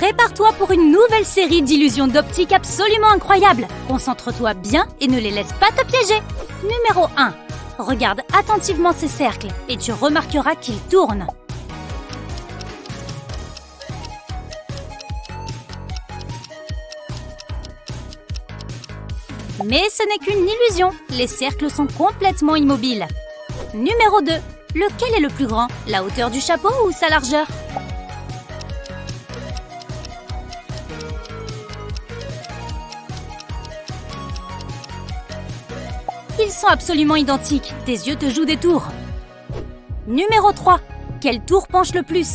Prépare-toi pour une nouvelle série d'illusions d'optique absolument incroyables. Concentre-toi bien et ne les laisse pas te piéger. Numéro 1. Regarde attentivement ces cercles et tu remarqueras qu'ils tournent. Mais ce n'est qu'une illusion, les cercles sont complètement immobiles. Numéro 2. Lequel est le plus grand, la hauteur du chapeau ou sa largeur? Ils sont absolument identiques, tes yeux te jouent des tours. Numéro 3. Quel tour penche le plus?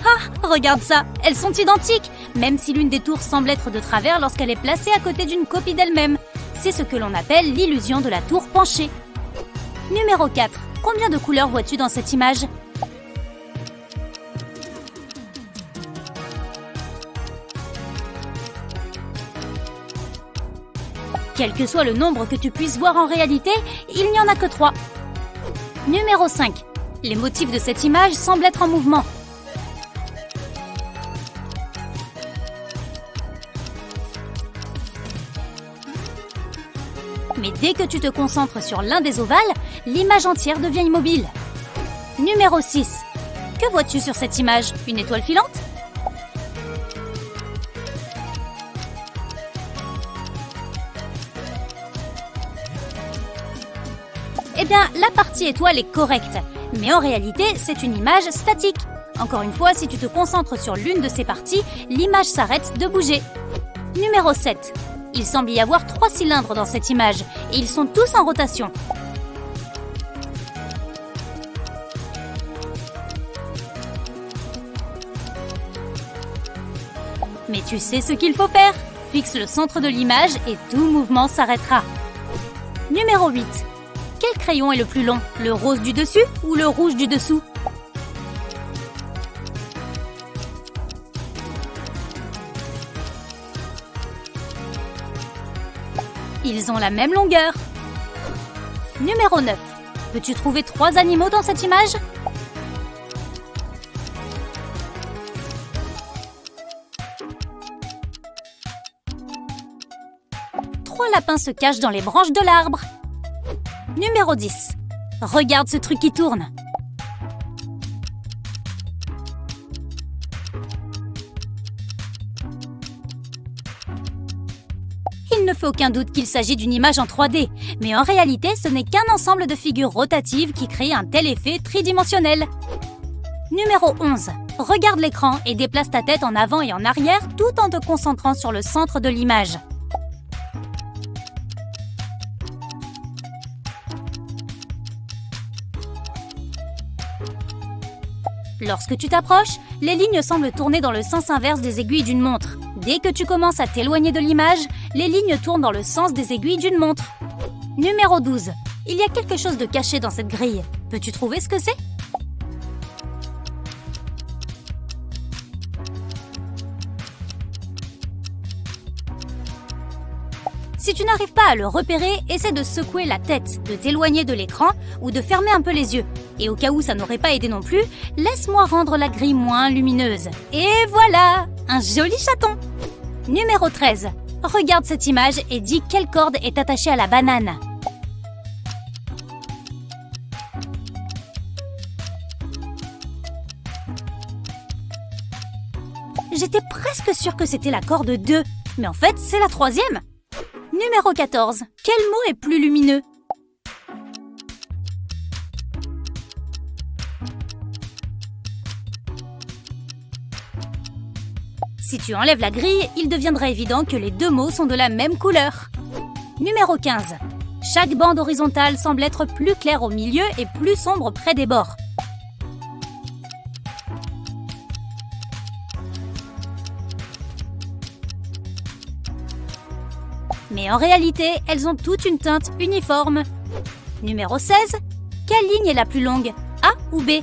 Ah, regarde ça, elles sont identiques, même si l'une des tours semble être de travers lorsqu'elle est placée à côté d'une copie d'elle-même. C'est ce que l'on appelle l'illusion de la tour penchée. Numéro 4. Combien de couleurs vois-tu dans cette image? Quel que soit le nombre que tu puisses voir en réalité, il n'y en a que 3. Numéro 5. Les motifs de cette image semblent être en mouvement. Mais dès que tu te concentres sur l'un des ovales, l'image entière devient immobile. Numéro 6. Que vois-tu sur cette image? Une étoile filante? Eh bien, la partie étoile est correcte, mais en réalité, c'est une image statique. Encore une fois, si tu te concentres sur l'une de ces parties, l'image s'arrête de bouger. Numéro 7. Il semble y avoir 3 cylindres dans cette image, et ils sont tous en rotation. Mais tu sais ce qu'il faut faire. Fixe le centre de l'image et tout mouvement s'arrêtera. Numéro 8. Quel crayon est le plus long? Le rose du dessus ou le rouge du dessous? Ils ont la même longueur. Numéro 9. Peux-tu trouver 3 animaux dans cette image? Trois lapins se cachent dans les branches de l'arbre. Numéro 10. Regarde ce truc qui tourne. Il ne fait aucun doute qu'il s'agit d'une image en 3D, mais en réalité, ce n'est qu'un ensemble de figures rotatives qui crée un tel effet tridimensionnel. Numéro 11. Regarde l'écran et déplace ta tête en avant et en arrière tout en te concentrant sur le centre de l'image. Lorsque tu t'approches, les lignes semblent tourner dans le sens inverse des aiguilles d'une montre. Dès que tu commences à t'éloigner de l'image, les lignes tournent dans le sens des aiguilles d'une montre. Numéro 12. Il y a quelque chose de caché dans cette grille. Peux-tu trouver ce que c'est? Si tu n'arrives pas à le repérer, essaie de secouer la tête, de t'éloigner de l'écran ou de fermer un peu les yeux. Et au cas où ça n'aurait pas aidé non plus, laisse-moi rendre la grille moins lumineuse. Et voilà! Un joli chaton! Numéro 13. Regarde cette image et dis quelle corde est attachée à la banane. J'étais presque sûre que c'était la corde 2, mais en fait, c'est la 3e. Numéro 14. Quel mot est plus lumineux? Si tu enlèves la grille, il deviendra évident que les deux mots sont de la même couleur. Numéro 15. Chaque bande horizontale semble être plus claire au milieu et plus sombre près des bords. Mais en réalité, elles ont toutes une teinte uniforme. Numéro 16. Quelle ligne est la plus longue? A ou B?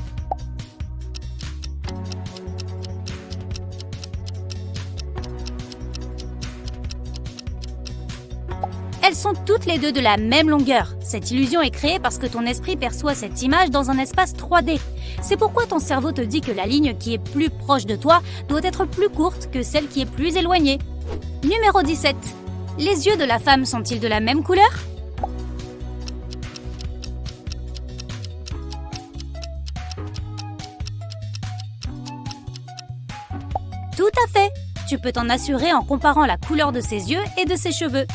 Elles sont toutes les deux de la même longueur. Cette illusion est créée parce que ton esprit perçoit cette image dans un espace 3D. C'est pourquoi ton cerveau te dit que la ligne qui est plus proche de toi doit être plus courte que celle qui est plus éloignée. Numéro 17. Les yeux de la femme sont-ils de la même couleur ? Tout à fait. Tu peux t'en assurer en comparant la couleur de ses yeux et de ses cheveux.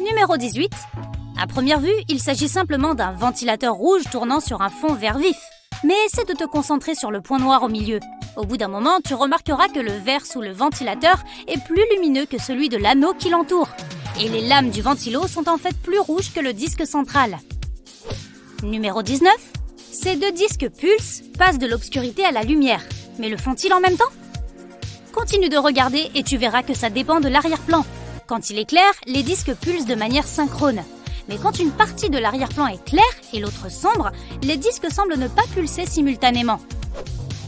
Numéro 18. À première vue, il s'agit simplement d'un ventilateur rouge tournant sur un fond vert vif. Mais essaie de te concentrer sur le point noir au milieu. Au bout d'un moment, tu remarqueras que le verre sous le ventilateur est plus lumineux que celui de l'anneau qui l'entoure. Et les lames du ventilo sont en fait plus rouges que le disque central. Numéro 19. Ces deux disques pulsent, passent de l'obscurité à la lumière. Mais le font-ils en même temps ? Continue de regarder et tu verras que ça dépend de l'arrière-plan. Quand il est clair, les disques pulsent de manière synchrone. Mais quand une partie de l'arrière-plan est claire et l'autre sombre, les disques semblent ne pas pulser simultanément.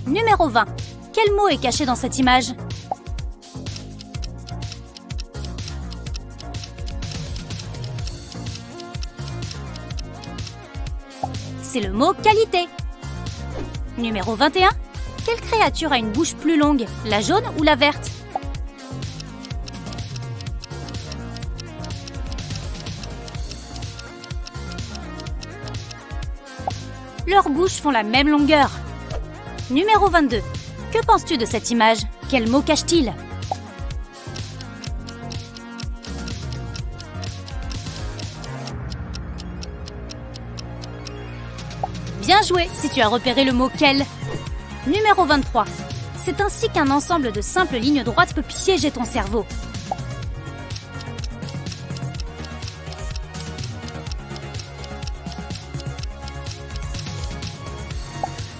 Numéro 20. Quel mot est caché dans cette image ? C'est le mot qualité. Numéro 21. Quelle créature a une bouche plus longue, la jaune ou la verte ? Leurs bouches font la même longueur. Numéro 22. Que penses-tu de cette image ? Quel mot cache-t-il ? Bien joué si tu as repéré le mot « quel ». Numéro 23. C'est ainsi qu'un ensemble de simples lignes droites peut piéger ton cerveau.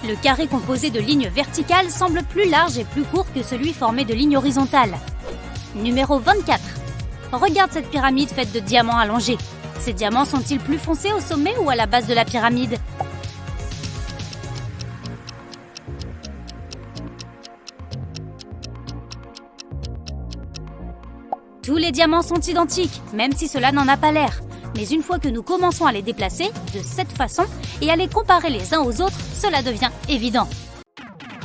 Le carré composé de lignes verticales semble plus large et plus court que celui formé de lignes horizontales. Numéro 24. Regarde cette pyramide faite de diamants allongés. Ces diamants sont-ils plus foncés au sommet ou à la base de la pyramide ? Tous les diamants sont identiques, même si cela n'en a pas l'air. Mais une fois que nous commençons à les déplacer, de cette façon, et à les comparer les uns aux autres, cela devient évident.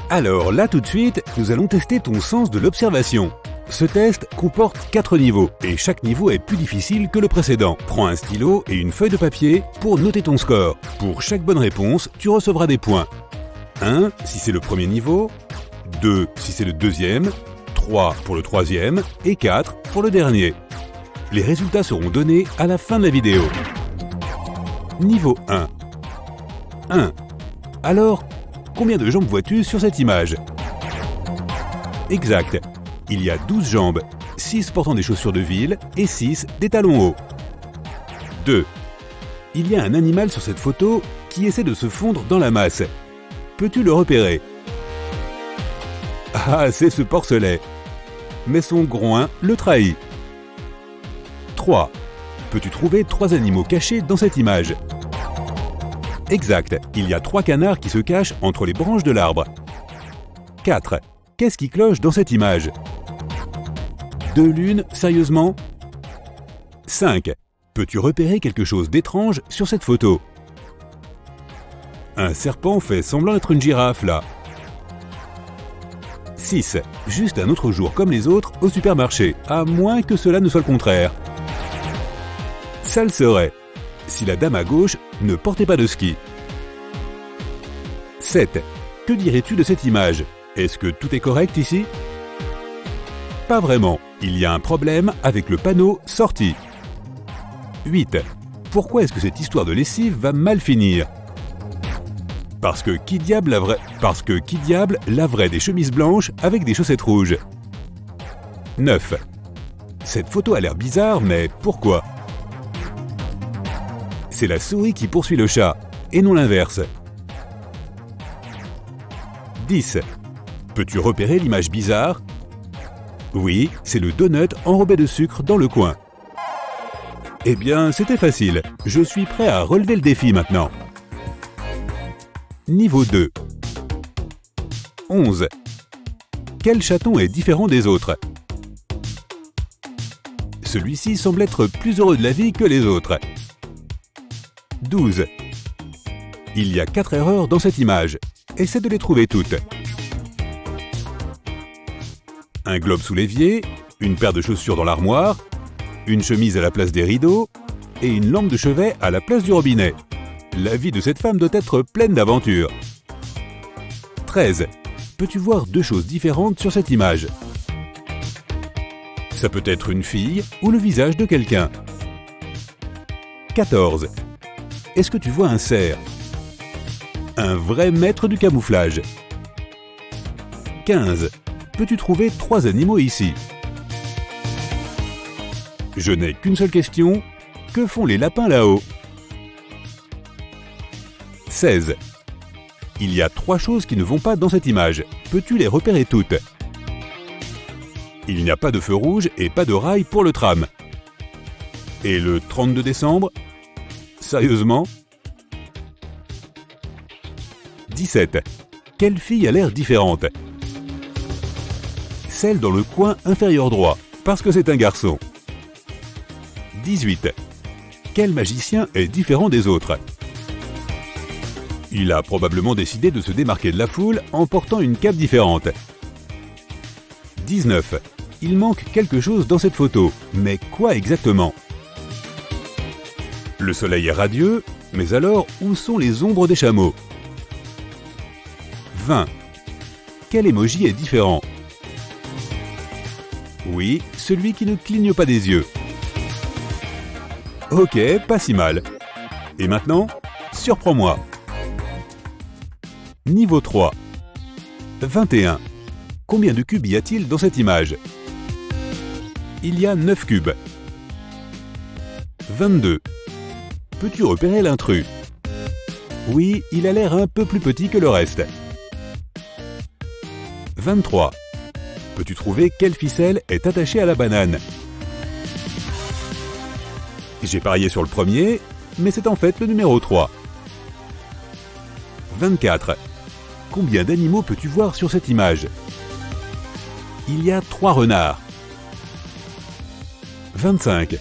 Alors là tout de suite, nous allons tester ton sens de l'observation. Ce test comporte 4 niveaux, et chaque niveau est plus difficile que le précédent. Prends un stylo et une feuille de papier pour noter ton score. Pour chaque bonne réponse, tu recevras des points. 1 si c'est le premier niveau, 2 si c'est le deuxième, 3 pour le troisième et 4 pour le dernier. Les résultats seront donnés à la fin de la vidéo. Niveau 1. 1. Alors, combien de jambes vois-tu sur cette image ? Exact. Il y a 12 jambes, 6 portant des chaussures de ville et 6 des talons hauts. 2. Il y a un animal sur cette photo qui essaie de se fondre dans la masse. Peux-tu le repérer ? Ah, c'est ce porcelet. Mais son groin le trahit. 3. Peux-tu trouver 3 animaux cachés dans cette image ? Exact, il y a 3 canards qui se cachent entre les branches de l'arbre. 4. Qu'est-ce qui cloche dans cette image ? 2 lunes, sérieusement ? 5. Peux-tu repérer quelque chose d'étrange sur cette photo ? Un serpent fait semblant d'être une girafe là. 6. Juste un autre jour comme les autres au supermarché, à moins que cela ne soit le contraire. Ça le serait, si la dame à gauche ne portait pas de ski. 7. Que dirais-tu de cette image ? Est-ce que tout est correct ici ? Pas vraiment, il y a un problème avec le panneau « Sortie ». 8. Pourquoi est-ce que cette histoire de lessive va mal finir ? Parce que qui diable laverait des chemises blanches avec des chaussettes rouges ? 9. Cette photo a l'air bizarre, mais pourquoi ? C'est la souris qui poursuit le chat, et non l'inverse. 10. Peux-tu repérer l'image bizarre ? Oui, c'est le donut enrobé de sucre dans le coin. Eh bien, c'était facile. Je suis prêt à relever le défi maintenant. Niveau 2. 11. Quel chaton est différent des autres ? Celui-ci semble être plus heureux de la vie que les autres. 12. Il y a 4 erreurs dans cette image. Essaie de les trouver toutes. Un globe sous l'évier, une paire de chaussures dans l'armoire, une chemise à la place des rideaux et une lampe de chevet à la place du robinet. La vie de cette femme doit être pleine d'aventures. 13. Peux-tu voir 2 choses différentes sur cette image? Ça peut être une fille ou le visage de quelqu'un. 14. Est-ce que tu vois un cerf? Un vrai maître du camouflage. 15. Peux-tu trouver 3 animaux ici? Je n'ai qu'une seule question. Que font les lapins là-haut? 16. Il y a 3 choses qui ne vont pas dans cette image. Peux-tu les repérer toutes? Il n'y a pas de feu rouge et pas de rail pour le tram. Et le 32 décembre? Sérieusement? 17. Quelle fille a l'air différente? Celle dans le coin inférieur droit, parce que c'est un garçon. 18. Quel magicien est différent des autres? Il a probablement décidé de se démarquer de la foule en portant une cape différente. 19. Il manque quelque chose dans cette photo, mais quoi exactement? Le soleil est radieux, mais alors où sont les ombres des chameaux? 20. Quel emoji est différent? Oui, celui qui ne cligne pas des yeux. Ok, pas si mal. Et maintenant, surprends-moi. Niveau 3. 21. Combien de cubes y a-t-il dans cette image? Il y a 9 cubes. 22. Peux-tu repérer l'intrus? Oui, il a l'air un peu plus petit que le reste. 23. Peux-tu trouver quelle ficelle est attachée à la banane? J'ai parié sur le premier, mais c'est en fait le numéro 3. 24. Combien d'animaux peux-tu voir sur cette image? Il y a 3 renards. 25.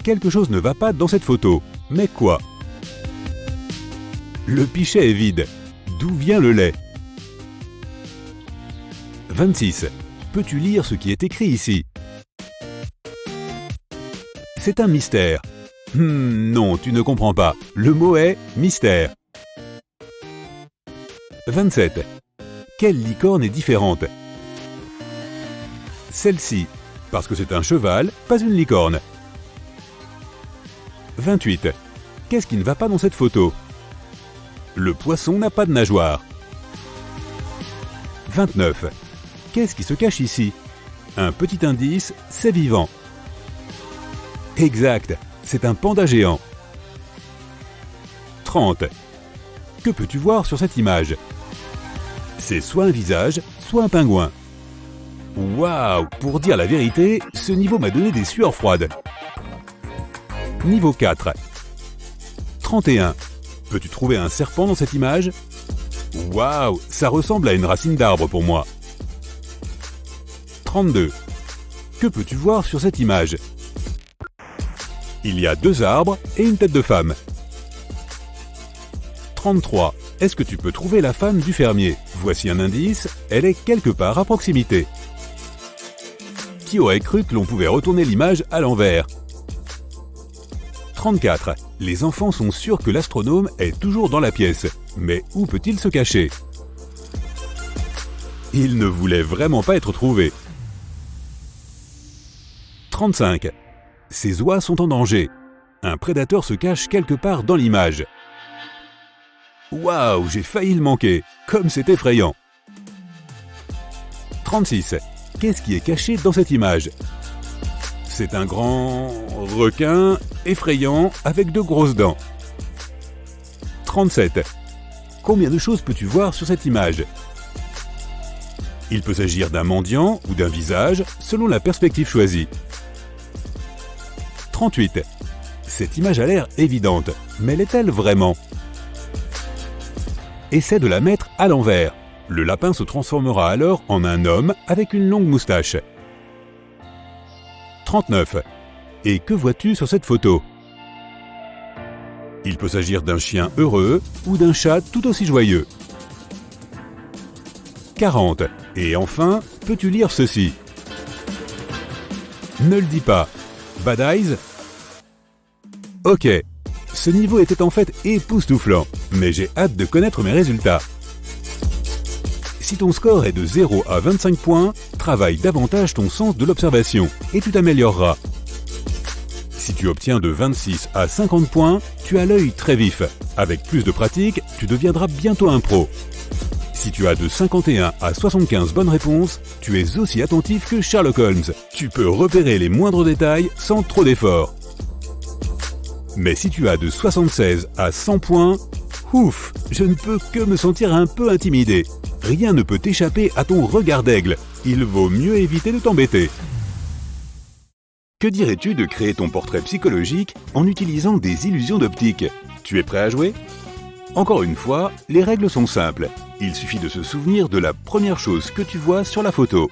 Quelque chose ne va pas dans cette photo. Mais quoi? Le pichet est vide. D'où vient le lait? 26. Peux-tu lire ce qui est écrit ici? C'est un mystère. Non, tu ne comprends pas. Le mot est mystère. 27. Quelle licorne est différente? Celle-ci, parce que c'est un cheval, pas une licorne. 28. Qu'est-ce qui ne va pas dans cette photo? Le poisson n'a pas de nageoire. 29. Qu'est-ce qui se cache ici? Un petit indice, c'est vivant. Exact, c'est un panda géant. 30. Que peux-tu voir sur cette image? C'est soit un visage, soit un pingouin. Waouh! Pour dire la vérité, ce niveau m'a donné des sueurs froides. Niveau 4. 31. Peux-tu trouver un serpent dans cette image? Waouh! Ça ressemble à une racine d'arbre pour moi. 32. Que peux-tu voir sur cette image? Il y a 2 arbres et une tête de femme. 33. Est-ce que tu peux trouver la femme du fermier? Voici un indice, elle est quelque part à proximité. Qui aurait cru que l'on pouvait retourner l'image à l'envers? 34. Les enfants sont sûrs que l'astronome est toujours dans la pièce. Mais où peut-il se cacher? Il ne voulait vraiment pas être trouvé. 35. Ces oies sont en danger. Un prédateur se cache quelque part dans l'image. Waouh, j'ai failli le manquer. Comme c'est effrayant. 36. Qu'est-ce qui est caché dans cette image? C'est un grand requin effrayant avec de grosses dents. 37. Combien de choses peux-tu voir sur cette image? Il peut s'agir d'un mendiant ou d'un visage, selon la perspective choisie. 38. Cette image a l'air évidente, mais l'est-elle vraiment? Essaie de la mettre à l'envers. Le lapin se transformera alors en un homme avec une longue moustache. 39. Et que vois-tu sur cette photo? Il peut s'agir d'un chien heureux ou d'un chat tout aussi joyeux. 40. Et enfin, peux-tu lire ceci? Ne le dis pas. Bad Eyes? Ok, ce niveau était en fait époustouflant, mais j'ai hâte de connaître mes résultats. Si ton score est de 0 à 25 points, travaille davantage ton sens de l'observation et tu t'amélioreras. Si tu obtiens de 26 à 50 points, tu as l'œil très vif. Avec plus de pratique, tu deviendras bientôt un pro. Si tu as de 51 à 75 bonnes réponses, tu es aussi attentif que Sherlock Holmes. Tu peux repérer les moindres détails sans trop d'efforts. Mais si tu as de 76 à 100 points, ouf, je ne peux que me sentir un peu intimidé. Rien ne peut échapper à ton regard d'aigle. Il vaut mieux éviter de t'embêter. Que dirais-tu de créer ton portrait psychologique en utilisant des illusions d'optique? Tu es prêt à jouer? Encore une fois, les règles sont simples. Il suffit de se souvenir de la première chose que tu vois sur la photo.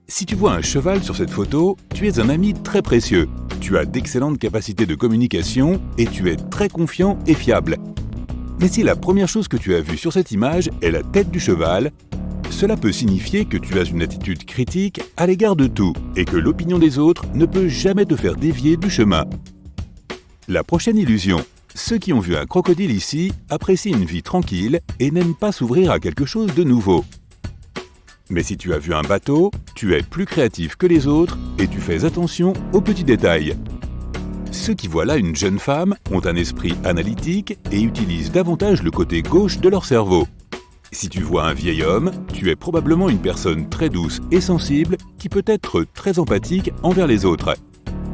Si tu vois un cheval sur cette photo, tu es un ami très précieux. Tu as d'excellentes capacités de communication et tu es très confiant et fiable. Mais si la première chose que tu as vue sur cette image est la tête du cheval, cela peut signifier que tu as une attitude critique à l'égard de tout et que l'opinion des autres ne peut jamais te faire dévier du chemin. La prochaine illusion. Ceux qui ont vu un crocodile ici apprécient une vie tranquille et n'aiment pas s'ouvrir à quelque chose de nouveau. Mais si tu as vu un bateau, tu es plus créatif que les autres et tu fais attention aux petits détails. Ceux qui voient là une jeune femme ont un esprit analytique et utilisent davantage le côté gauche de leur cerveau. Si tu vois un vieil homme, tu es probablement une personne très douce et sensible qui peut être très empathique envers les autres.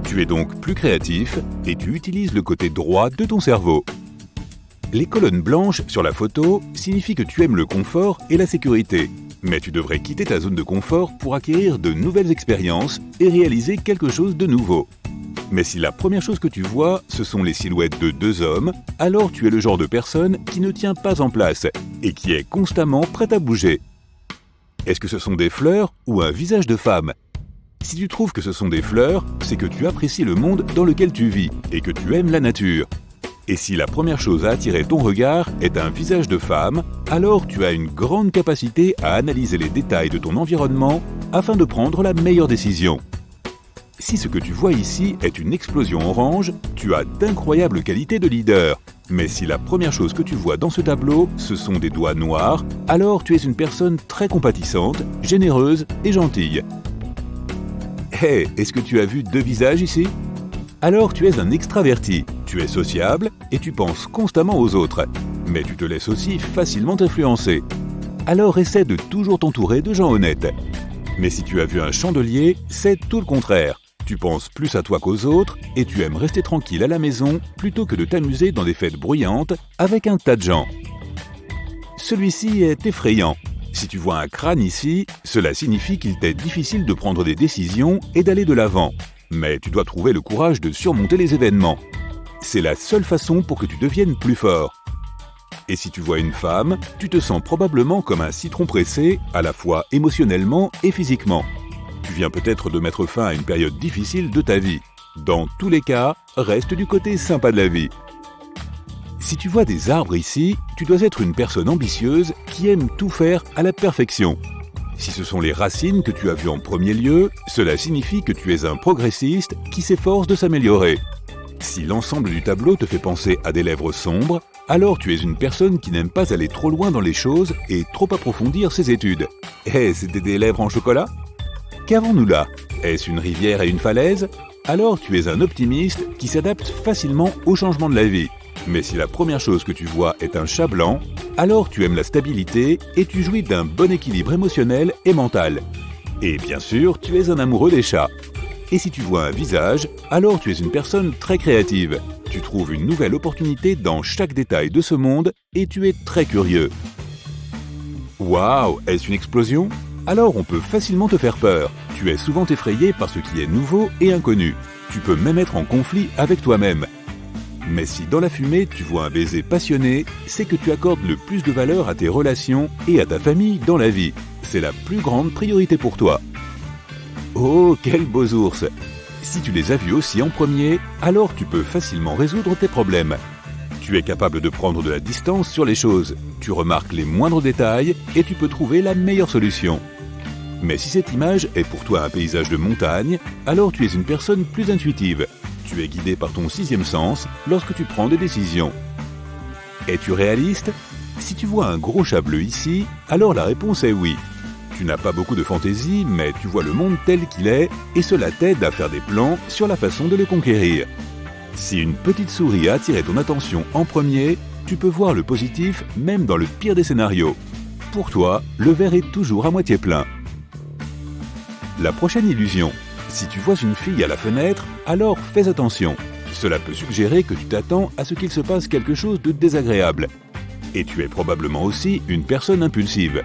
Tu es donc plus créatif et tu utilises le côté droit de ton cerveau. Les colonnes blanches sur la photo signifient que tu aimes le confort et la sécurité. Mais tu devrais quitter ta zone de confort pour acquérir de nouvelles expériences et réaliser quelque chose de nouveau. Mais si la première chose que tu vois, ce sont les silhouettes de deux hommes, alors tu es le genre de personne qui ne tient pas en place et qui est constamment prête à bouger. Est-ce que ce sont des fleurs ou un visage de femme? Si tu trouves que ce sont des fleurs, c'est que tu apprécies le monde dans lequel tu vis et que tu aimes la nature. Et si la première chose à attirer ton regard est un visage de femme, alors tu as une grande capacité à analyser les détails de ton environnement afin de prendre la meilleure décision. Si ce que tu vois ici est une explosion orange, tu as d'incroyables qualités de leader. Mais si la première chose que tu vois dans ce tableau, ce sont des doigts noirs, alors tu es une personne très compatissante, généreuse et gentille. Hey, est-ce que tu as vu deux visages ici? Alors tu es un extraverti, tu es sociable et tu penses constamment aux autres. Mais tu te laisses aussi facilement influencer. Alors essaie de toujours t'entourer de gens honnêtes. Mais si tu as vu un chandelier, c'est tout le contraire. Tu penses plus à toi qu'aux autres et tu aimes rester tranquille à la maison plutôt que de t'amuser dans des fêtes bruyantes avec un tas de gens. Celui-ci est effrayant. Si tu vois un crâne ici, cela signifie qu'il t'est difficile de prendre des décisions et d'aller de l'avant. Mais tu dois trouver le courage de surmonter les événements. C'est la seule façon pour que tu deviennes plus fort. Et si tu vois une femme, tu te sens probablement comme un citron pressé, à la fois émotionnellement et physiquement. Tu viens peut-être de mettre fin à une période difficile de ta vie. Dans tous les cas, reste du côté sympa de la vie. Si tu vois des arbres ici, tu dois être une personne ambitieuse qui aime tout faire à la perfection. Si ce sont les racines que tu as vues en premier lieu, cela signifie que tu es un progressiste qui s'efforce de s'améliorer. Si l'ensemble du tableau te fait penser à des lèvres sombres, alors tu es une personne qui n'aime pas aller trop loin dans les choses et trop approfondir ses études. C'était des lèvres en chocolat? Qu'avons-nous là? Est-ce une rivière et une falaise? Alors tu es un optimiste qui s'adapte facilement aux changements de la vie. Mais si la première chose que tu vois est un chat blanc, alors tu aimes la stabilité et tu jouis d'un bon équilibre émotionnel et mental. Et bien sûr, tu es un amoureux des chats. Et si tu vois un visage, alors tu es une personne très créative. Tu trouves une nouvelle opportunité dans chaque détail de ce monde et tu es très curieux. Waouh, est-ce une explosion? Alors on peut facilement te faire peur. Tu es souvent effrayé par ce qui est nouveau et inconnu. Tu peux même être en conflit avec toi-même. Mais si dans la fumée tu vois un baiser passionné, c'est que tu accordes le plus de valeur à tes relations et à ta famille dans la vie. C'est la plus grande priorité pour toi. Oh, quels beaux ours! Si tu les as vus aussi en premier, alors tu peux facilement résoudre tes problèmes. Tu es capable de prendre de la distance sur les choses, tu remarques les moindres détails et tu peux trouver la meilleure solution. Mais si cette image est pour toi un paysage de montagne, alors tu es une personne plus intuitive. Tu es guidé par ton sixième sens lorsque tu prends des décisions. Es-tu réaliste? Si tu vois un gros chat bleu ici, alors la réponse est oui. Tu n'as pas beaucoup de fantaisie, mais tu vois le monde tel qu'il est et cela t'aide à faire des plans sur la façon de le conquérir. Si une petite souris a attiré ton attention en premier, tu peux voir le positif même dans le pire des scénarios. Pour toi, le verre est toujours à moitié plein. La prochaine illusion. Si tu vois une fille à la fenêtre, alors fais attention. Cela peut suggérer que tu t'attends à ce qu'il se passe quelque chose de désagréable. Et tu es probablement aussi une personne impulsive.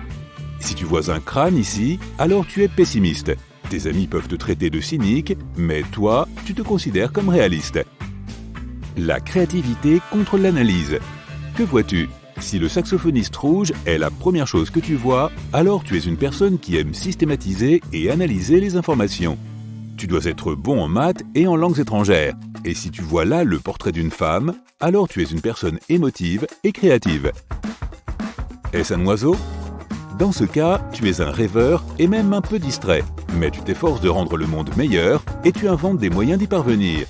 Si tu vois un crâne ici, alors tu es pessimiste. Tes amis peuvent te traiter de cynique, mais toi, tu te considères comme réaliste. La créativité contre l'analyse. Que vois-tu? Si le saxophoniste rouge est la première chose que tu vois, alors tu es une personne qui aime systématiser et analyser les informations. Tu dois être bon en maths et en langues étrangères. Et si tu vois là le portrait d'une femme, alors tu es une personne émotive et créative. Est-ce un oiseau? Dans ce cas, tu es un rêveur et même un peu distrait. Mais tu t'efforces de rendre le monde meilleur et tu inventes des moyens d'y parvenir.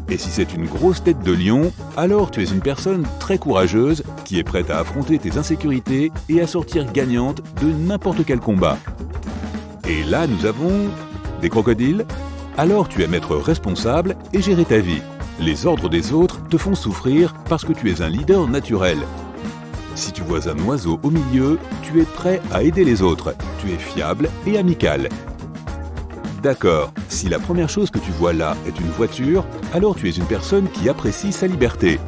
Et si c'est une grosse tête de lion, alors tu es une personne très courageuse qui est prête à affronter tes insécurités et à sortir gagnante de n'importe quel combat. Et là, nous avons des crocodiles. Alors tu aimes être responsable et gérer ta vie. Les ordres des autres te font souffrir parce que tu es un leader naturel. Si tu vois un oiseau au milieu, tu es prêt à aider les autres. Tu es fiable et amical. D'accord, si la première chose que tu vois là est une voiture, alors tu es une personne qui apprécie sa liberté.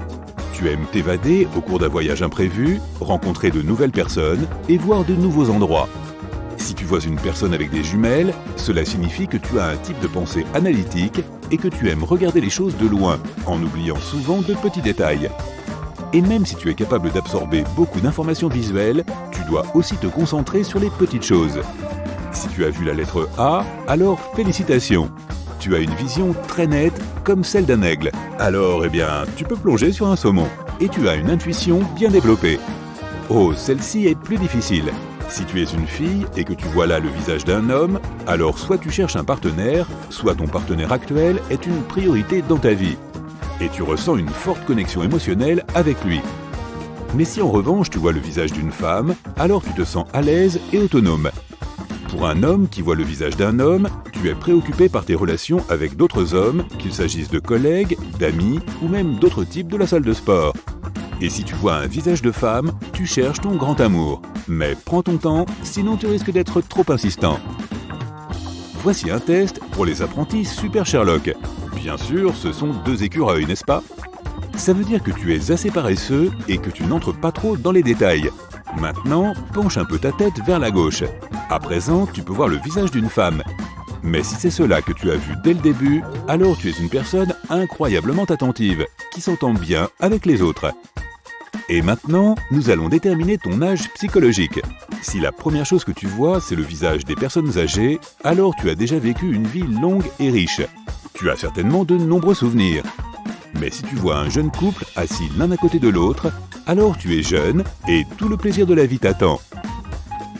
Tu aimes t'évader au cours d'un voyage imprévu, rencontrer de nouvelles personnes et voir de nouveaux endroits. Si tu vois une personne avec des jumelles, cela signifie que tu as un type de pensée analytique et que tu aimes regarder les choses de loin, en oubliant souvent de petits détails. Et même si tu es capable d'absorber beaucoup d'informations visuelles, tu dois aussi te concentrer sur les petites choses. Si tu as vu la lettre A, alors félicitations! Tu as une vision très nette comme celle d'un aigle. Alors, tu peux plonger sur un saumon. Et tu as une intuition bien développée. Oh, celle-ci est plus difficile. Si tu es une fille et que tu vois là le visage d'un homme, alors soit tu cherches un partenaire, soit ton partenaire actuel est une priorité dans ta vie. Et tu ressens une forte connexion émotionnelle avec lui. Mais si en revanche tu vois le visage d'une femme, alors tu te sens à l'aise et autonome. Pour un homme qui voit le visage d'un homme, tu es préoccupé par tes relations avec d'autres hommes, qu'il s'agisse de collègues, d'amis ou même d'autres types de la salle de sport. Et si tu vois un visage de femme, tu cherches ton grand amour. Mais prends ton temps, sinon tu risques d'être trop insistant. Voici un test pour les apprentis Super Sherlock. Bien sûr, ce sont 2 écureuils, n'est-ce pas? Ça veut dire que tu es assez paresseux et que tu n'entres pas trop dans les détails. Maintenant, penche un peu ta tête vers la gauche. À présent, tu peux voir le visage d'une femme. Mais si c'est cela que tu as vu dès le début, alors tu es une personne incroyablement attentive, qui s'entend bien avec les autres. Et maintenant, nous allons déterminer ton âge psychologique. Si la première chose que tu vois, c'est le visage des personnes âgées, alors tu as déjà vécu une vie longue et riche. Tu as certainement de nombreux souvenirs. Mais si tu vois un jeune couple assis l'un à côté de l'autre, alors tu es jeune et tout le plaisir de la vie t'attend.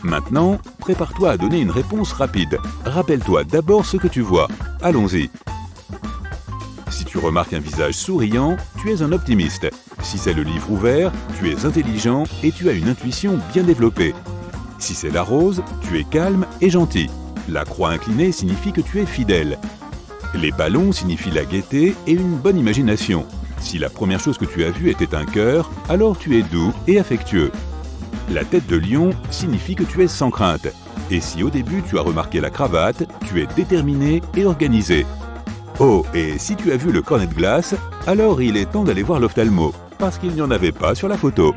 Maintenant, prépare-toi à donner une réponse rapide. Rappelle-toi d'abord ce que tu vois. Allons-y. Si tu remarques un visage souriant, tu es un optimiste. Si c'est le livre ouvert, tu es intelligent et tu as une intuition bien développée. Si c'est la rose, tu es calme et gentil. La croix inclinée signifie que tu es fidèle. Les ballons signifient la gaieté et une bonne imagination. Si la première chose que tu as vue était un cœur, alors tu es doux et affectueux. La tête de lion signifie que tu es sans crainte. Et si au début tu as remarqué la cravate, tu es déterminé et organisé. Oh, et si tu as vu le cornet de glace, alors il est temps d'aller voir l'ophtalmo, parce qu'il n'y en avait pas sur la photo.